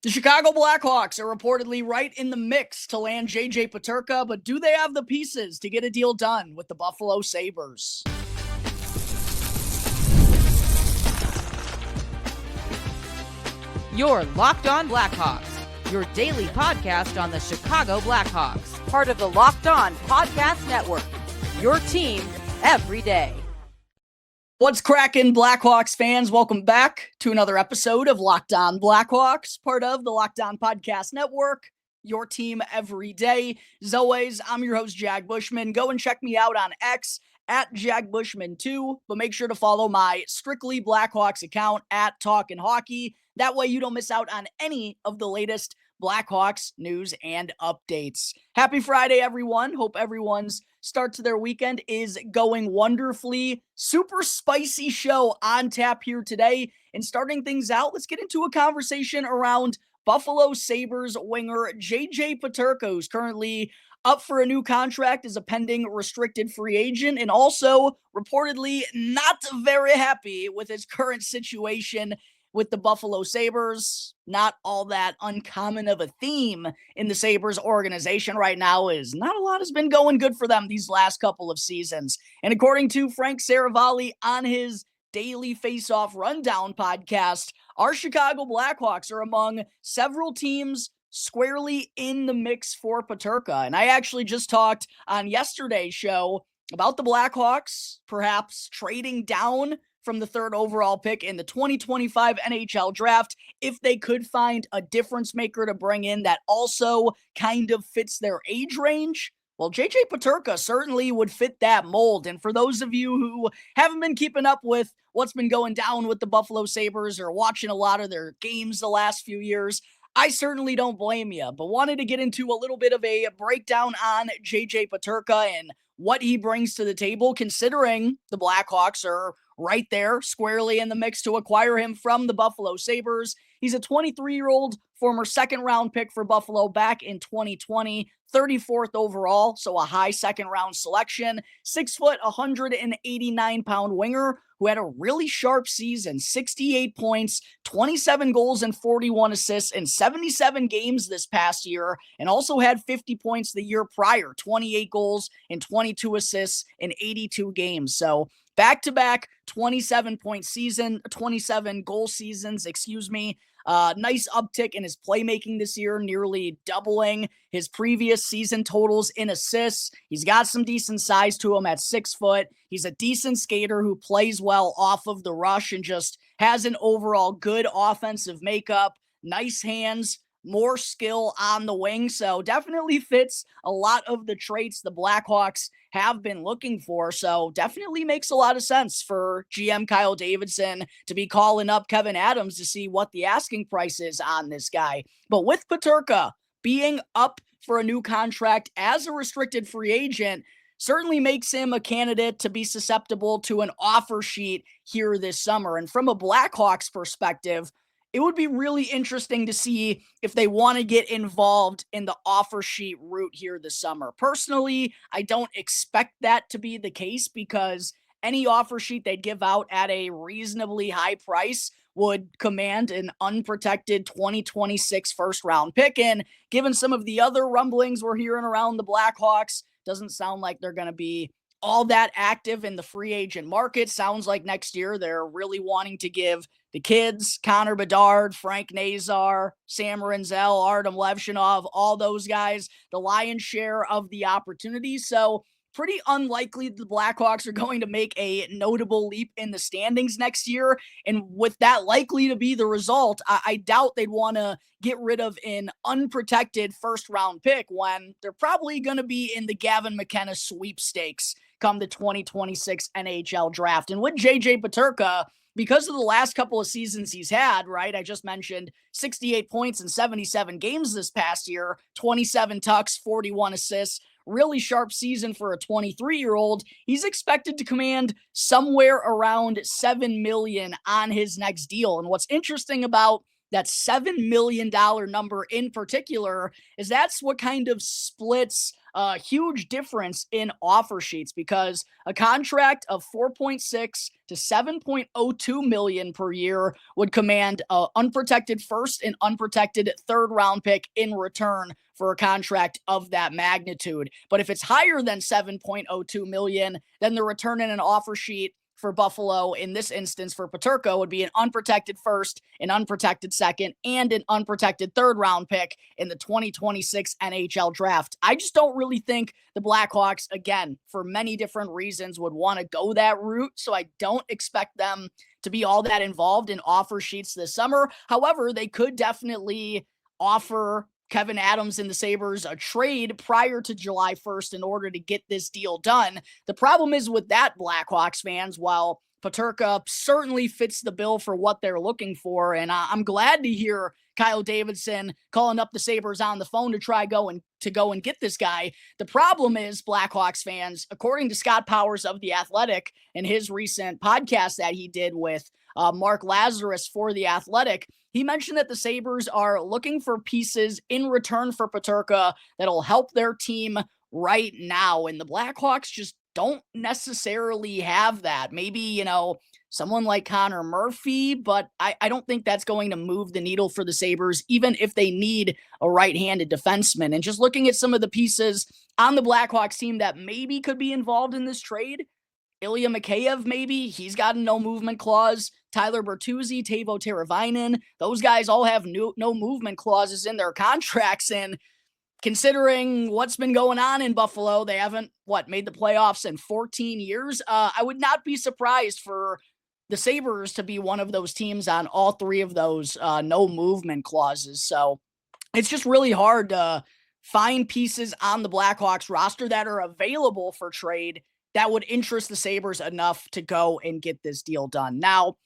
The Chicago Blackhawks are reportedly right in the mix to land JJ Peterka, but do they have the pieces to get a deal done with the Buffalo Sabres? You're Locked On Blackhawks, your daily podcast on the Chicago Blackhawks, part of the Locked On Podcast Network, your team every day. What's crackin', Blackhawks fans? Welcome back to another episode of Locked On Blackhawks, part of the Locked On Podcast Network, your team every day. As always, I'm your host, Jack Bushman. Go and check me out on X at Jack Bushman2, but make sure to follow my Strictly Blackhawks account at Talkin' Hockey. That way you don't miss out on any of the latest Blackhawks news and updates. Happy Friday, everyone. Hope everyone's start to their weekend is going wonderfully. Super spicy show on tap here today. And starting things out, let's get into a conversation around Buffalo Sabres winger JJ Peterka, who's currently up for a new contract as a pending restricted free agent, and also reportedly not very happy with his current situation with the Buffalo Sabres. Not all that uncommon of a theme in the Sabres organization right now is not a lot has been going good for them these last couple of seasons. And according to Frank Saravalli on his Daily Face-Off Rundown podcast, our Chicago Blackhawks are among several teams squarely in the mix for Peterka. And I actually just talked on yesterday's show about the Blackhawks perhaps trading down from the third overall pick in the 2025 NHL Draft if they could find a difference maker to bring in that also kind of fits their age range. Well, JJ Peterka certainly would fit that mold. And for those of you who haven't been keeping up with what's been going down with the Buffalo Sabres or watching a lot of their games the last few years, I certainly don't blame you, but wanted to get into a little bit of a breakdown on JJ Peterka and what he brings to the table, considering the Blackhawks are right there squarely in the mix to acquire him from the Buffalo Sabres. He's a 23-year-old former second-round pick for Buffalo back in 2020, 34th overall, so a high second-round selection. 6 foot, 189-pound winger who had a really sharp season, 68 points, 27 goals and 41 assists in 77 games this past year, and also had 50 points the year prior, 28 goals and 22 assists in 82 games. So back-to-back 27-point season, 27 goal seasons, nice uptick in his playmaking this year, nearly doubling his previous season totals in assists. He's got some decent size to him at 6 foot. He's a decent skater who plays well off of the rush and just has an overall good offensive makeup, nice hands, more skill on the wing. So definitely fits a lot of the traits the Blackhawks have been looking for. So definitely makes a lot of sense for GM Kyle Davidson to be calling up Kevin Adams to see what the asking price is on this guy. But with Peterka being up for a new contract as a restricted free agent, certainly makes him a candidate to be susceptible to an offer sheet here this summer. And from a Blackhawks perspective, it would be really interesting to see if they want to get involved in the offer sheet route here this summer. Personally, I don't expect that to be the case because any offer sheet they'd give out at a reasonably high price would command an unprotected 2026 first-round pick. And given some of the other rumblings we're hearing around the Blackhawks, doesn't sound like they're going to be all that active in the free agent market. Sounds like next year they're really wanting to give the kids, Connor Bedard, Frank Nazar, Sam Renzel, Artem Levshinov, all those guys, the lion's share of the opportunity. So pretty unlikely the Blackhawks are going to make a notable leap in the standings next year. And with that likely to be the result, I doubt they'd want to get rid of an unprotected first-round pick when they're probably going to be in the Gavin McKenna sweepstakes come the 2026 NHL Draft. And with JJ Peterka, because of the last couple of seasons he's had, right? I just mentioned 68 points in 77 games this past year, 27 tucks, 41 assists, really sharp season for a 23-year-old. He's expected to command somewhere around $7 million on his next deal. And what's interesting about that $7 million number in particular is that's what kind of splits a huge difference in offer sheets because a contract of 4.6 to 7.02 million per year would command an unprotected first and unprotected third round pick in return for a contract of that magnitude. But if it's higher than 7.02 million, then the return in an offer sheet for Buffalo, in this instance for Peterka, would be an unprotected first, an unprotected second, and an unprotected third round pick in the 2026 NHL draft. I just don't really think the Blackhawks, again, for many different reasons, would want to go that route. So I don't expect them to be all that involved in offer sheets this summer. However, they could definitely offer Kevyn Adams and the Sabres a trade prior to July 1st in order to get this deal done. The problem is with that, Blackhawks fans, while Peterka certainly fits the bill for what they're looking for, and I'm glad to hear Kyle Davidson calling up the Sabres on the phone to go and get this guy. The problem is, Blackhawks fans, according to Scott Powers of The Athletic in his recent podcast that he did with Mark Lazarus for The Athletic, he mentioned that the Sabres are looking for pieces in return for Peterka that'll help their team right now. And the Blackhawks just don't necessarily have that. Maybe, someone like Connor Murphy, but I don't think that's going to move the needle for the Sabres, even if they need a right-handed defenseman. And just looking at some of the pieces on the Blackhawks team that maybe could be involved in this trade, Ilya Mikheyev, maybe. He's got a no-movement clause. Tyler Bertuzzi, Teuvo Teravainen, those guys all have no movement clauses in their contracts. And considering what's been going on in Buffalo, they haven't, made the playoffs in 14 years. I would not be surprised for the Sabres to be one of those teams on all three of those no movement clauses. So it's just really hard to find pieces on the Blackhawks roster that are available for trade that would interest the Sabres enough to go and get this deal done. Now,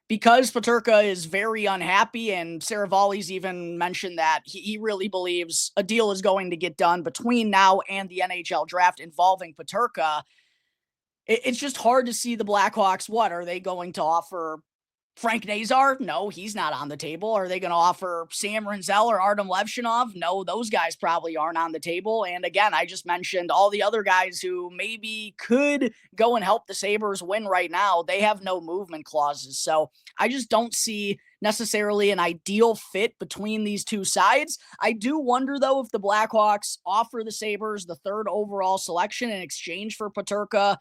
because Peterka is very unhappy, and Saravalli's even mentioned that he really believes a deal is going to get done between now and the NHL draft involving Peterka, it's just hard to see the Blackhawks. Are they going to offer Frank Nazar? No, he's not on the table. Are they going to offer Sam Rinzel or Artem Levshinov? No, those guys probably aren't on the table. And again, I just mentioned all the other guys who maybe could go and help the Sabres win right now. They have no movement clauses. So I just don't see necessarily an ideal fit between these two sides. I do wonder, though, if the Blackhawks offer the Sabres the third overall selection in exchange for Peterka,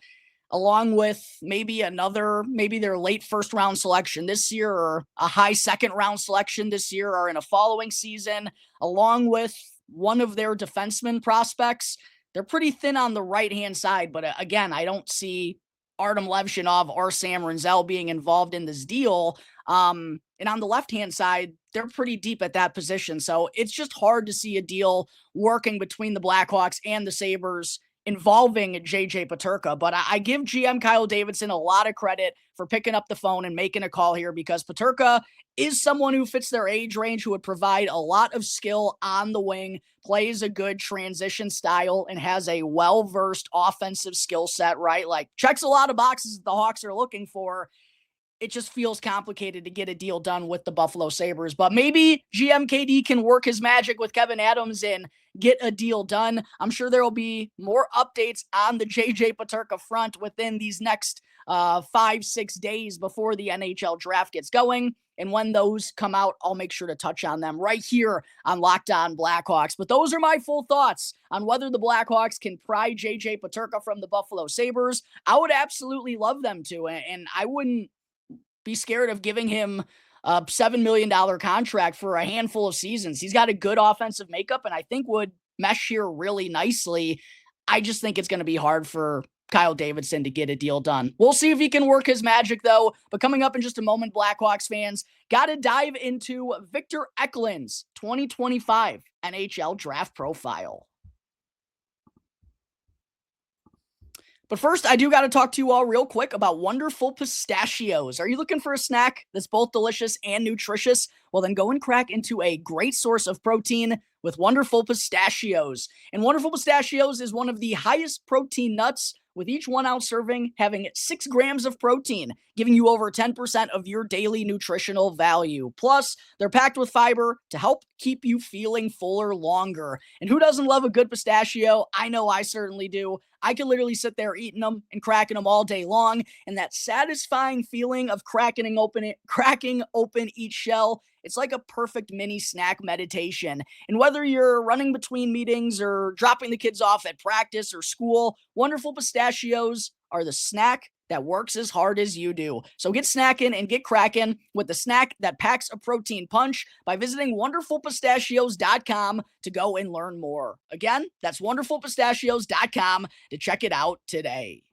along with maybe their late first round selection this year or a high second round selection this year or in a following season, along with one of their defenseman prospects. They're pretty thin on the right-hand side, but again, I don't see Artem Levshinov or Sam Rinzel being involved in this deal. And on the left-hand side, they're pretty deep at that position. So it's just hard to see a deal working between the Blackhawks and the Sabres involving JJ Peterka. But I give GM Kyle Davidson a lot of credit for picking up the phone and making a call here, because Peterka is someone who fits their age range, who would provide a lot of skill on the wing, plays a good transition style, and has a well-versed offensive skill set, right? Like, checks a lot of boxes that the Hawks are looking for. It just feels complicated to get a deal done with the Buffalo Sabres. But maybe GM KD can work his magic with Kevyn Adams and get a deal done. I'm sure there will be more updates on the JJ Peterka front within these next 5-6 days before the NHL draft gets going. And when those come out, I'll make sure to touch on them right here on Locked On Blackhawks. But those are my full thoughts on whether the Blackhawks can pry JJ Peterka from the Buffalo Sabres. I would absolutely love them to, and I wouldn't be scared of giving him a $7 million contract for a handful of seasons. He's got a good offensive makeup, and I think would mesh here really nicely. I just think it's going to be hard for Kyle Davidson to get a deal done. We'll see if he can work his magic, though. But coming up in just a moment, Blackhawks fans, got to dive into Victor Eklund's 2025 NHL Draft Profile. But first, I do got to talk to you all real quick about Wonderful Pistachios. Are you looking for a snack that's both delicious and nutritious? Well, then go and crack into a great source of protein with Wonderful Pistachios. And Wonderful Pistachios is one of the highest protein nuts with each 1 ounce serving having 6 grams of protein, giving you over 10% of your daily nutritional value. Plus, they're packed with fiber to help keep you feeling fuller longer. And who doesn't love a good pistachio? I know I certainly do. I could literally sit there eating them and cracking them all day long, and that satisfying feeling of cracking open each shell, it's like a perfect mini snack meditation. And whether you're running between meetings or dropping the kids off at practice or school, wonderful pistachios are the snack that works as hard as you do. So get snackin' and get crackin' with the snack that packs a protein punch by visiting wonderfulpistachios.com to go and learn more. Again, that's wonderfulpistachios.com to check it out today.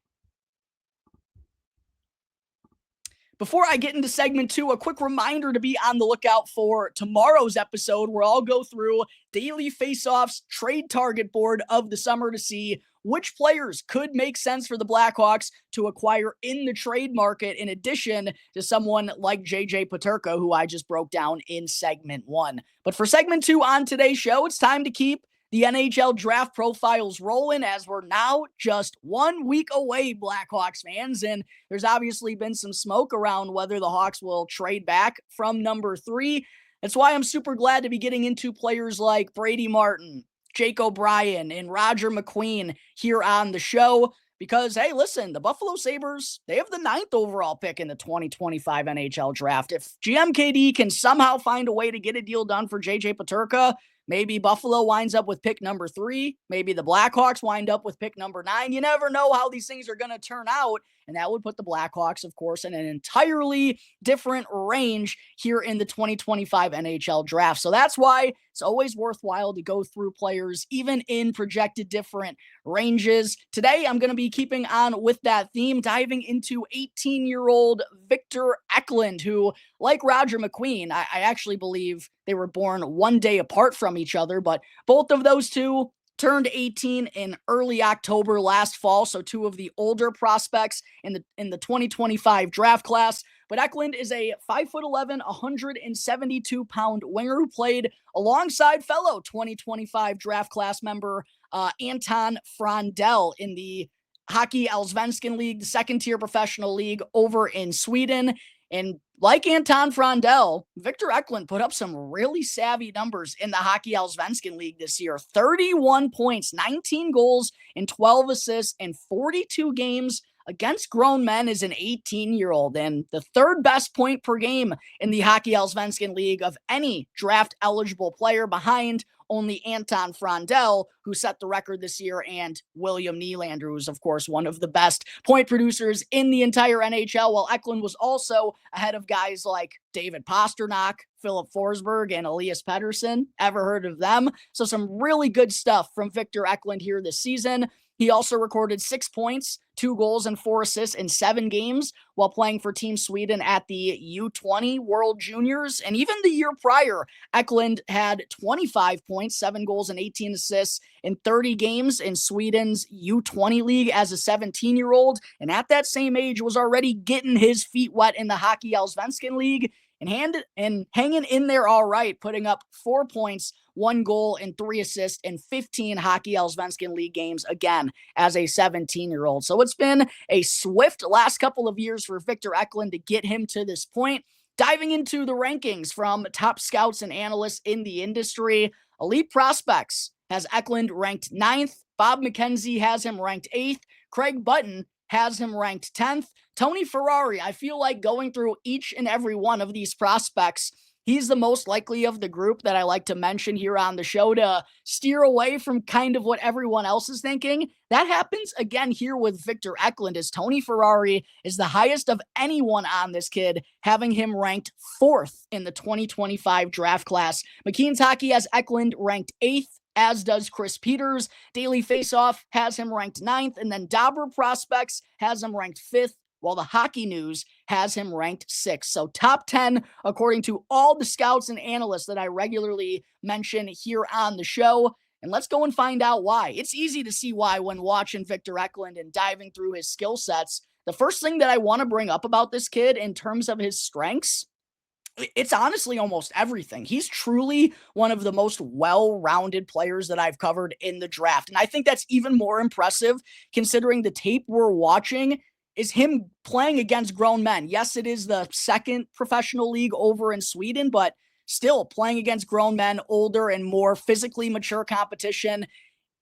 Before I get into segment 2, a quick reminder to be on the lookout for tomorrow's episode, where I'll go through daily faceoffs trade target board of the summer to see which players could make sense for the Blackhawks to acquire in the trade market, in addition to someone like JJ Peterka, who I just broke down in segment 1. But for segment 2 on today's show, it's time to keep the NHL Draft Profiles rolling, as we're now just 1 week away, Blackhawks fans. And there's obviously been some smoke around whether the Hawks will trade back from number 3. That's why I'm super glad to be getting into players like Brady Martin, Jake O'Brien, and Roger McQueen here on the show. Because, hey, listen, the Buffalo Sabres, they have the 9th overall pick in the 2025 NHL Draft. If GMKD can somehow find a way to get a deal done for JJ Peterka, maybe Buffalo winds up with pick number 3. Maybe the Blackhawks wind up with pick number 9. You never know how these things are going to turn out. And that would put the Blackhawks, of course, in an entirely different range here in the 2025 NHL Draft. So that's why it's always worthwhile to go through players, even in projected different ranges. Today, I'm going to be keeping on with that theme, diving into 18-year-old Victor Eklund, who, like Roger McQueen, I actually believe they were born one day apart from each other, but both of those two turned 18 in early October last fall, so two of the older prospects in the 2025 draft class. But Eklund is a 5'11", 172-pound winger who played alongside fellow 2025 draft class member Anton Frandell in the Hockey Allsvenskan League, the second-tier professional league over in Sweden. And like Anton Frandell, Victor Eklund put up some really savvy numbers in the Hockey Allsvenskan League this year. 31 points, 19 goals, and 12 assists in 42 games against grown men as an 18-year-old, and the third best point per game in the Hockey Allsvenskan League of any draft-eligible player, behind only Anton Frandell, who set the record this year, and William Nylander, who's, of course, one of the best point producers in the entire NHL, while Eklund was also ahead of guys like David Pastrnak, Philip Forsberg, and Elias Pettersson. Ever heard of them? So some really good stuff from Victor Eklund here this season. He also recorded 6 points, 2 goals, and 4 assists in 7 games while playing for Team Sweden at the U20 World Juniors. And even the year prior, Eklund had 25 points, 7 goals, and 18 assists in 30 games in Sweden's U20 league as a 17-year-old. And at that same age was already getting his feet wet in the Hockey Allsvenskan League and hanging in there all right, putting up 4 points, 1 goal, and 3 assists in 15 Hockey Allsvenskan League games, again, as a 17-year-old. So it's been a swift last couple of years for Victor Eklund to get him to this point. Diving into the rankings from top scouts and analysts in the industry, Elite Prospects has Eklund ranked 9th. Bob McKenzie has him ranked 8th. Craig Button has him ranked 10th. Tony Ferrari, I feel like going through each and every one of these prospects, he's the most likely of the group that I like to mention here on the show to steer away from kind of what everyone else is thinking. That happens again here with Victor Eklund, as Tony Ferrari is the highest of anyone on this kid, having him ranked 4th in the 2025 draft class. McKean's Hockey has Eklund ranked 8th, as does Chris Peters. Daily Faceoff has him ranked 9th, and then Dobber Prospects has him ranked 5th, while the Hockey News has him ranked 6th. So top 10, according to all the scouts and analysts that I regularly mention here on the show. And let's go and find out why. It's easy to see why when watching Victor Eklund and diving through his skill sets. The first thing that I want to bring up about this kid in terms of his strengths It's honestly almost everything. He's truly one of the most well-rounded players that I've covered in the draft. And I think that's even more impressive considering the tape we're watching is him playing against grown men. Yes, it is the second professional league over in Sweden, but still playing against grown men, older and more physically mature competition.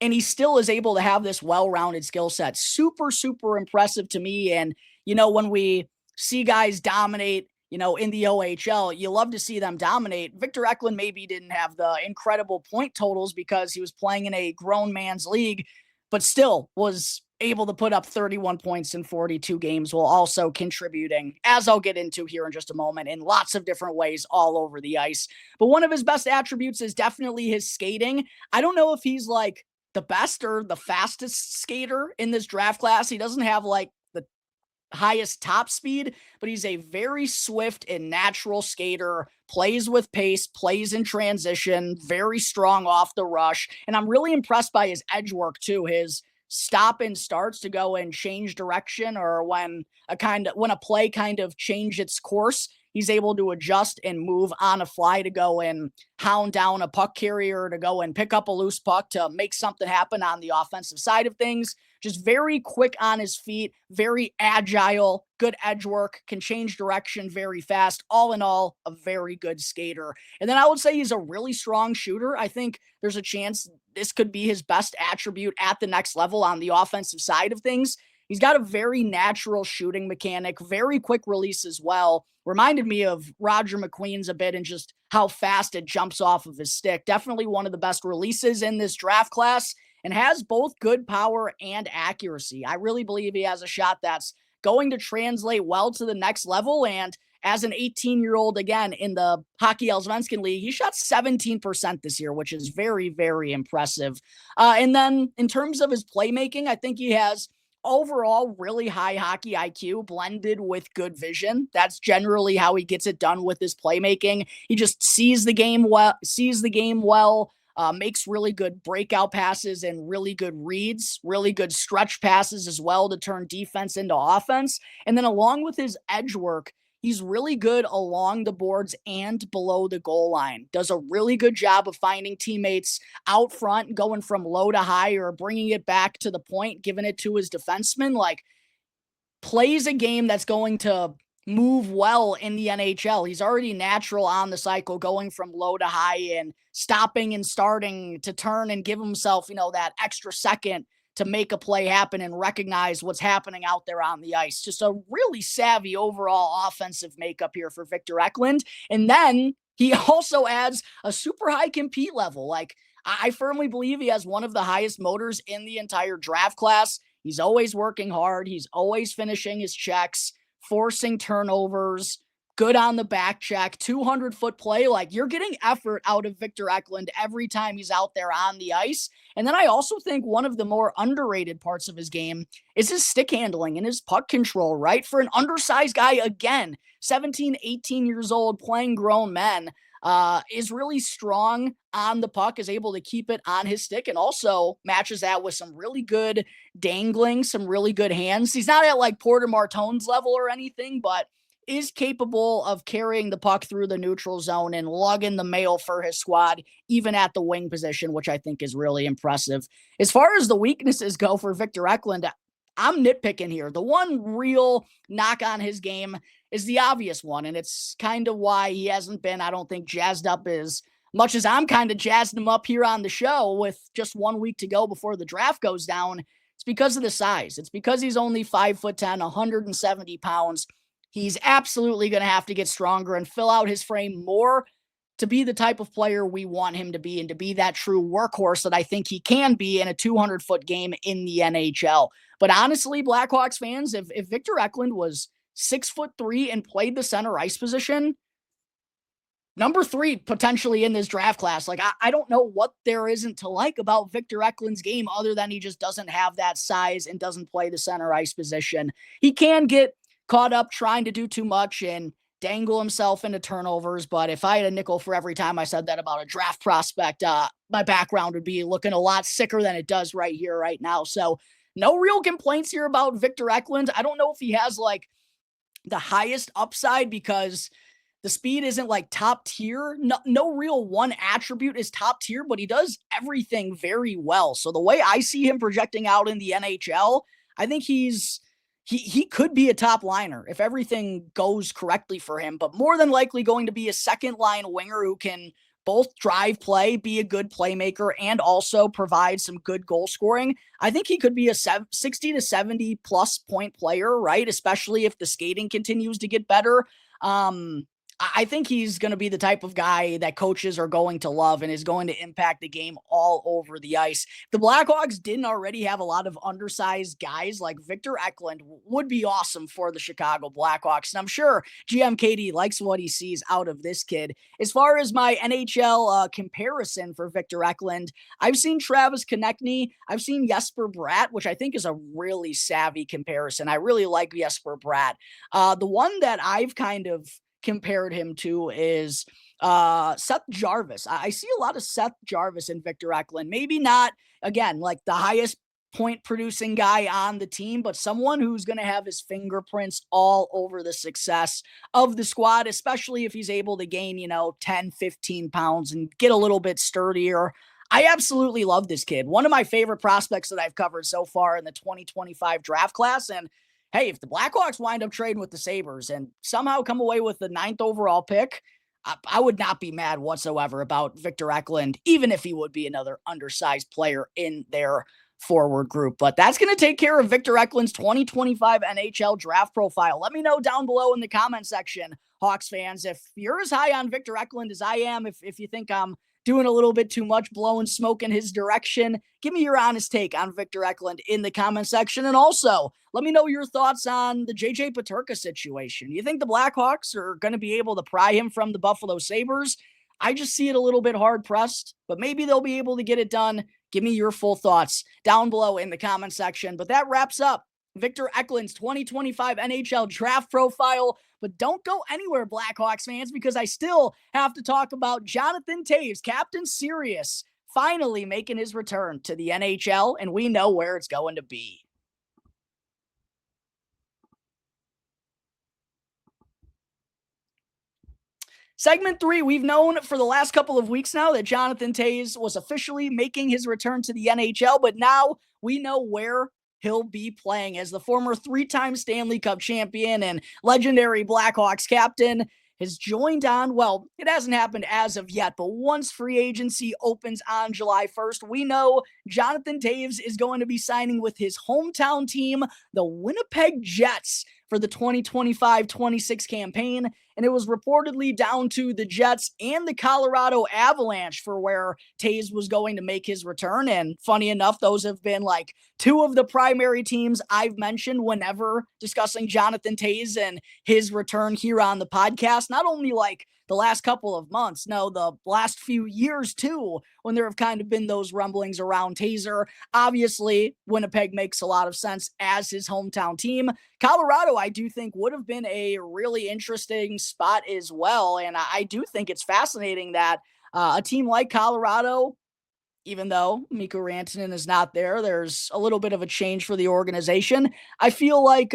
And he still is able to have this well-rounded skill set. Super, super impressive to me. And, when we see guys dominate, in the OHL, you love to see them dominate. Victor Eklund maybe didn't have the incredible point totals because he was playing in a grown man's league, but still was able to put up 31 points in 42 games while also contributing, as I'll get into here in just a moment, in lots of different ways all over the ice. But one of his best attributes is definitely his skating. I don't know if he's like the best or the fastest skater in this draft class. He doesn't have like the highest top speed, but he's a very swift and natural skater, plays with pace, plays in transition, very strong off the rush. And I'm really impressed by his edge work too. His stop and starts to go and change direction, or when a play kind of change its course, he's able to adjust and move on a fly to go and hound down a puck carrier, to go and pick up a loose puck to make something happen on the offensive side of things. Just very quick on his feet, very agile, good edge work, can change direction very fast. All in all, a very good skater. And then I would say he's a really strong shooter. I think there's a chance this could be his best attribute at the next level on the offensive side of things. He's got a very natural shooting mechanic, very quick release as well. Reminded me of Roger McQueen's a bit, and just how fast it jumps off of his stick. Definitely one of the best releases in this draft class, and has both good power and accuracy. I really believe he has a shot that's going to translate well to the next level. And as an 18-year-old, again, in the Hockey Allsvenskan League, he shot 17% this year, which is very, very impressive. And then in terms of his playmaking, I think he has overall really high hockey IQ blended with good vision. That's generally how he gets it done with his playmaking. He just sees the game well, makes really good breakout passes and really good reads, really good stretch passes as well to turn defense into offense. And then along with his edge work, he's really good along the boards and below the goal line. Does a really good job of finding teammates out front, going from low to high, or bringing it back to the point, giving it to his defenseman. Like, plays a game that's going to move well in the NHL. He's already natural on the cycle, going from low to high and stopping and starting to turn and give himself, that extra second to make a play happen and recognize what's happening out there on the ice. Just a really savvy overall offensive makeup here for Victor Eklund. And then he also adds a super high compete level. Like, I firmly believe he has one of the highest motors in the entire draft class. He's always working hard. He's always finishing his checks, forcing turnovers, good on the back check, 200-foot play. Like, you're getting effort out of Victor Eklund every time he's out there on the ice. And then I also think one of the more underrated parts of his game is his stick handling and his puck control, right? For an undersized guy, again, 17, 18 years old, playing grown men, is really strong on the puck, is able to keep it on his stick, and also matches that with some really good dangling, some really good hands. He's not at like Porter Martone's level or anything, but is capable of carrying the puck through the neutral zone and lugging the mail for his squad, even at the wing position, which I think is really impressive. As far as the weaknesses go for Victor Eklund, I'm nitpicking here. The one real knock on his game is the obvious one, and it's kind of why he hasn't been, I don't think, jazzed up as much as I'm kind of jazzing him up here on the show with just 1 week to go before the draft goes down. It's because of the size. It's because he's only 5'10", 170 pounds. He's absolutely going to have to get stronger and fill out his frame more to be the type of player we want him to be, and to be that true workhorse that I think he can be in a 200-foot game in the NHL. But honestly, Blackhawks fans, if Victor Eklund was 6'3" and played the center ice position, number 3 potentially in this draft class. Like, I don't know what there isn't to like about Victor Eklund's game other than he just doesn't have that size and doesn't play the center ice position. He can get caught up trying to do too much and dangle himself into turnovers. But if I had a nickel for every time I said that about a draft prospect, my background would be looking a lot sicker than it does right here, right now. So no real complaints here about Victor Eklund. I don't know if he has like the highest upside, because the speed isn't like top tier. No real one attribute is top tier, but he does everything very well. So the way I see him projecting out in the NHL, I think he could be a top liner if everything goes correctly for him, but more than likely going to be a second line winger who can both drive play, be a good playmaker, and also provide some good goal scoring. I think he could be a 60 to 70 plus point player, right? Especially if the skating continues to get better. I think he's going to be the type of guy that coaches are going to love and is going to impact the game all over the ice. If the Blackhawks didn't already have a lot of undersized guys, like Victor Eklund would be awesome for the Chicago Blackhawks. And I'm sure GM Katie likes what he sees out of this kid. As far as my NHL comparison for Victor Eklund, I've seen Travis Konechny. I've seen Jesper Bratt, which I think is a really savvy comparison. I really like Jesper Bratt. The one that I've kind of compared him to is Seth Jarvis. I see a lot of Seth Jarvis and Victor Eklund. Maybe not, again, like the highest point producing guy on the team, but someone who's going to have his fingerprints all over the success of the squad, especially if he's able to gain, 10, 15 pounds and get a little bit sturdier. I absolutely love this kid. One of my favorite prospects that I've covered so far in the 2025 draft class. And hey, if the Blackhawks wind up trading with the Sabres and somehow come away with the 9th overall pick, I would not be mad whatsoever about Victor Eklund, even if he would be another undersized player in their forward group. But that's going to take care of Victor Eklund's 2025 NHL draft profile. Let me know down below in the comment section, Hawks fans, if you're as high on Victor Eklund as I am, if you think I'm doing a little bit too much, blowing smoke in his direction. Give me your honest take on Victor Eklund in the comment section. And also, let me know your thoughts on the JJ Peterka situation. You think the Blackhawks are going to be able to pry him from the Buffalo Sabres? I just see it a little bit hard pressed, but maybe they'll be able to get it done. Give me your full thoughts down below in the comment section. But that wraps up Victor Eklund's 2025 NHL Draft Profile. But don't go anywhere, Blackhawks fans, because I still have to talk about Jonathan Toews, Captain Serious, finally making his return to the NHL, and we know where it's going to be. Segment 3, we've known for the last couple of weeks now that Jonathan Toews was officially making his return to the NHL, but now we know where he'll be playing as the former 3-time Stanley Cup champion and legendary Blackhawks captain has joined on, well, it hasn't happened as of yet, but once free agency opens on July 1st, we know Jonathan Toews is going to be signing with his hometown team, the Winnipeg Jets, for the 2025-26 campaign, and it was reportedly down to the Jets and the Colorado Avalanche for where Toews was going to make his return, and funny enough, those have been like two of the primary teams I've mentioned whenever discussing Jonathan Toews and his return here on the podcast, not only like the last couple of months, no, the last few years too, when there have kind of been those rumblings around Taser. Obviously, Winnipeg makes a lot of sense as his hometown team. Colorado, I do think, would have been a really interesting spot as well, and I do think it's fascinating that a team like Colorado, even though Mikko Rantanen is not there, there's a little bit of a change for the organization. I feel like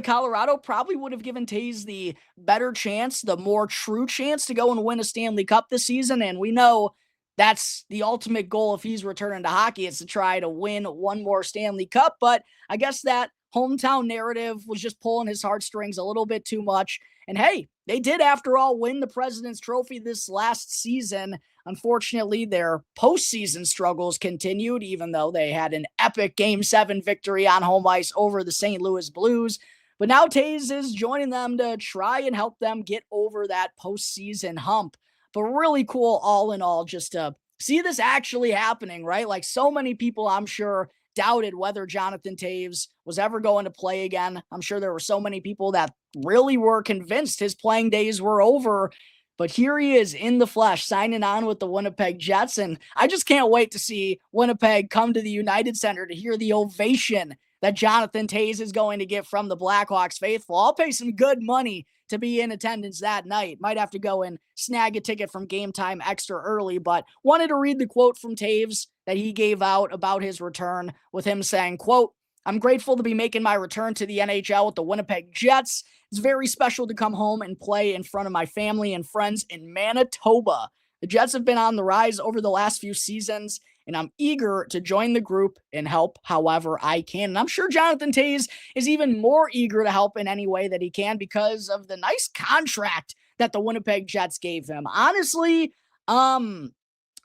Colorado probably would have given Toews the better chance, the more true chance to go and win a Stanley Cup this season. And we know that's the ultimate goal if he's returning to hockey, is to try to win one more Stanley Cup. But I guess that hometown narrative was just pulling his heartstrings a little bit too much. And hey, they did, after all, win the President's Trophy this last season. Unfortunately, their postseason struggles continued, even though they had an epic Game 7 victory on home ice over the St. Louis Blues. But now Toews is joining them to try and help them get over that postseason hump. But really cool, all in all, just to see this actually happening, right? Like, so many people, I'm sure, doubted whether Jonathan Toews was ever going to play again. I'm sure there were so many people that really were convinced his playing days were over. But here he is in the flesh, signing on with the Winnipeg Jets. And I just can't wait to see Winnipeg come to the United Center to hear the ovation that Jonathan Toews is going to get from the Blackhawks faithful. I'll pay some good money to be in attendance that night. Might have to go and snag a ticket from Game Time extra early, but wanted to read the quote from Toews that he gave out about his return, with him saying, quote, I'm grateful to be making my return to the NHL with the Winnipeg Jets. It's very special to come home and play in front of my family and friends in Manitoba. The Jets have been on the rise over the last few seasons, and I'm eager to join the group and help however I can. And I'm sure Jonathan Toews is even more eager to help in any way that he can because of the nice contract that the Winnipeg Jets gave him. Honestly, I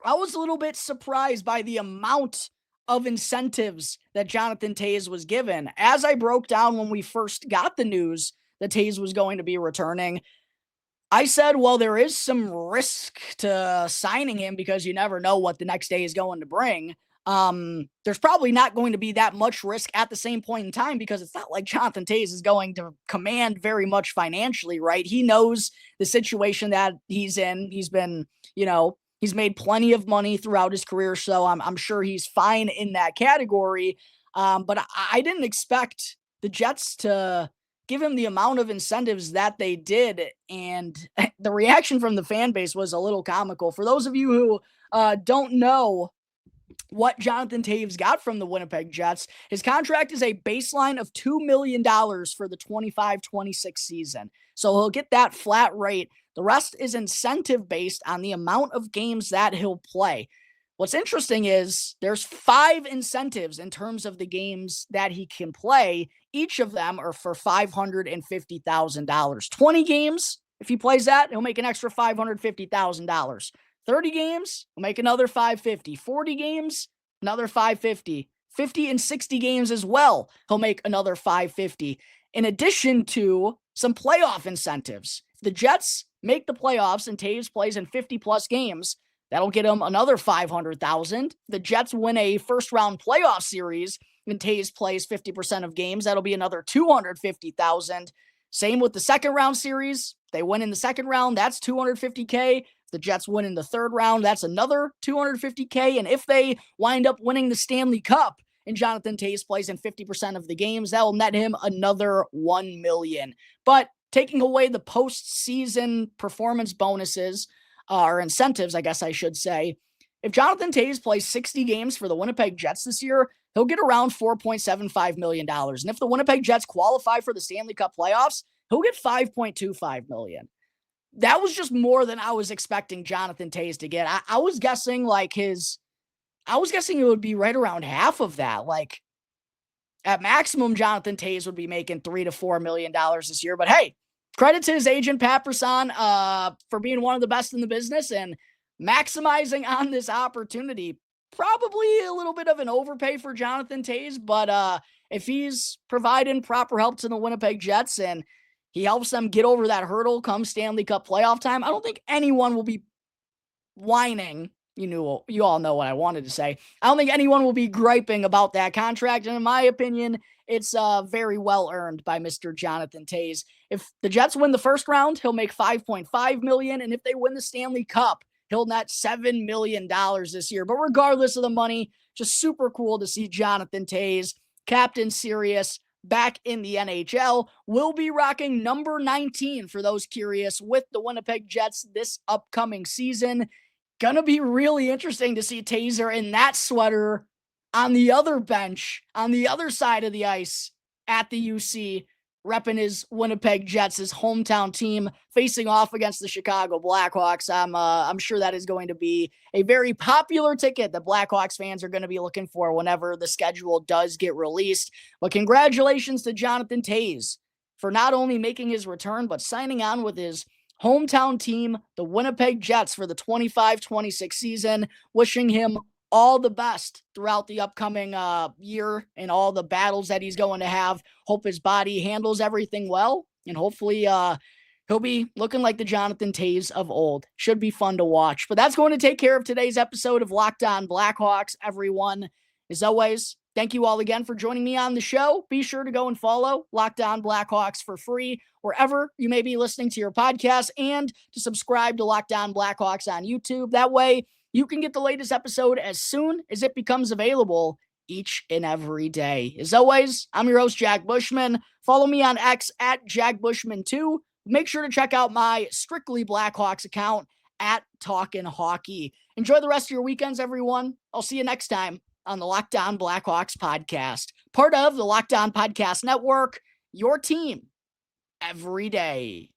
was a little bit surprised by the amount of incentives that Jonathan Toews was given. As I broke down when we first got the news that Toews was going to be returning, I said, well, there is some risk to signing him because you never know what the next day is going to bring. There's probably not going to be that much risk at the same point in time because it's not like Jonathan Toews is going to command very much financially, right? He knows the situation that he's in. He's been, he's made plenty of money throughout his career, so I'm sure he's fine in that category. But I didn't expect the Jets to give him the amount of incentives that they did, and the reaction from the fan base was a little comical. For those of you who don't know what Jonathan Toews got from the Winnipeg Jets, his contract is a baseline of $2 million for the 25-26 season. So he'll get that flat rate. The rest is incentive based on the amount of games that he'll play. What's interesting is there's 5 incentives in terms of the games that he can play. Each of them are for $550,000. 20 games, if he plays that, he'll make an extra $550,000. 30 games, he'll make another $550,000. 40 games, another $550,000. 50 and 60 games as well, he'll make another $550,000. In addition to some playoff incentives. If the Jets make the playoffs and Toews plays in 50-plus games, that'll get him another $500,000. The Jets win a first-round playoff series and Toews plays 50% of games. That'll be another $250,000. Same with the second-round series. They win in the second round. That's $250K. If the Jets win in the third round, that's another $250K. And if they wind up winning the Stanley Cup and Jonathan Toews plays in 50% of the games, that will net him another $1 million. But taking away the postseason performance bonuses, or incentives, I guess I should say, if Jonathan Toews plays 60 games for the Winnipeg Jets this year, he'll get around $4.75 million. And if the Winnipeg Jets qualify for the Stanley Cup playoffs, he'll get $5.25 million. That was just more than I was expecting Jonathan Toews to get. I was guessing it would be right around half of that. Like, at maximum, Jonathan Toews would be making $3 to $4 million this year. But hey, credit to his agent, Pat Brisson, for being one of the best in the business and maximizing on this opportunity. Probably a little bit of an overpay for Jonathan Toews, but if he's providing proper help to the Winnipeg Jets and he helps them get over that hurdle come Stanley Cup playoff time, I don't think anyone will be whining. You all know what I wanted to say. I don't think anyone will be griping about that contract, and in my opinion, it's very well earned by Mr. Jonathan Toews. If the Jets win the first round, he'll make $5.5 million, and if they win the Stanley Cup, he'll net $7 million this year. But regardless of the money, just super cool to see Jonathan Toews, Captain Serious, back in the NHL. We'll be rocking number 19 for those curious with the Winnipeg Jets this upcoming season. Gonna be really interesting to see Taser in that sweater on the other bench, on the other side of the ice at the UC, repping his Winnipeg Jets, his hometown team, facing off against the Chicago Blackhawks. I'm sure that is going to be a very popular ticket that Blackhawks fans are going to be looking for whenever the schedule does get released. But congratulations to Jonathan Toews for not only making his return, but signing on with his hometown team, the Winnipeg Jets, for the 25-26 season. Wishing him all the best throughout the upcoming year and all the battles that he's going to have. Hope his body handles everything well, and hopefully he'll be looking like the Jonathan Toews of old. Should be fun to watch. But that's going to take care of today's episode of Locked On Blackhawks, everyone. As always, thank you all again for joining me on the show. Be sure to go and follow Locked On Blackhawks for free wherever you may be listening to your podcast, and to subscribe to Locked On Blackhawks on YouTube. That way, you can get the latest episode as soon as it becomes available each and every day. As always, I'm your host, Jack Bushman. Follow me on X at JackBushman2. Make sure to check out my Strictly Blackhawks account at Talkin' Hockey. Enjoy the rest of your weekends, everyone. I'll see you next time. on the Locked On Blackhawks podcast, part of the Locked On Podcast Network, your team every day.